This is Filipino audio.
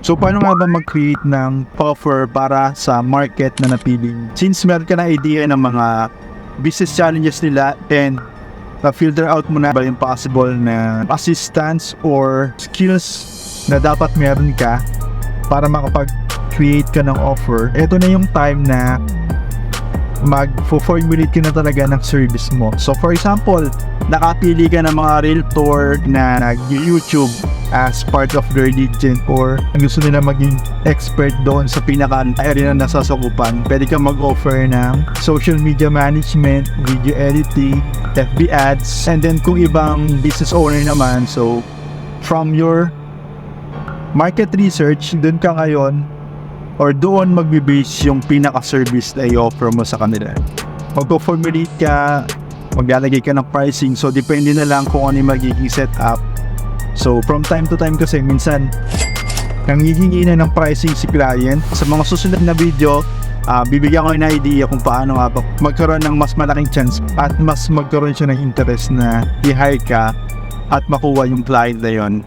So paano nga ba mag-create ng offer para sa market na napiling? Since meron ka na idea ng mga business challenges nila and filter out mo na ba yung possible na assistance or skills na dapat meron ka para makapag-create ka ng offer, ito na yung time na mag-formulate ka na talaga ng service mo. So for example, nakapili ka ng mga realtor na nag-YouTube as part of their lead gen or gusto nila maging expert doon sa pinaka-area na nasasakupan. Pwede kang mag-offer ng social media management, video editing, FB ads, and then kung ibang business owner naman, so from your market research, doon ka ngayon or doon magbe-base yung pinaka-service na i-offer mo sa kanila. Magpo-formulate ka, maglalagay ka ng pricing, so depende na lang kung ano yung magiging setup. So from time to time kasi minsan nanghihingi na ng pricing si client. Sa mga susunod na video, bibigyan ko ng idea kung paano nga magkaroon ng mas malaking chance at mas magkaroon siya ng interest na i-hire ka at makuha yung client na yon.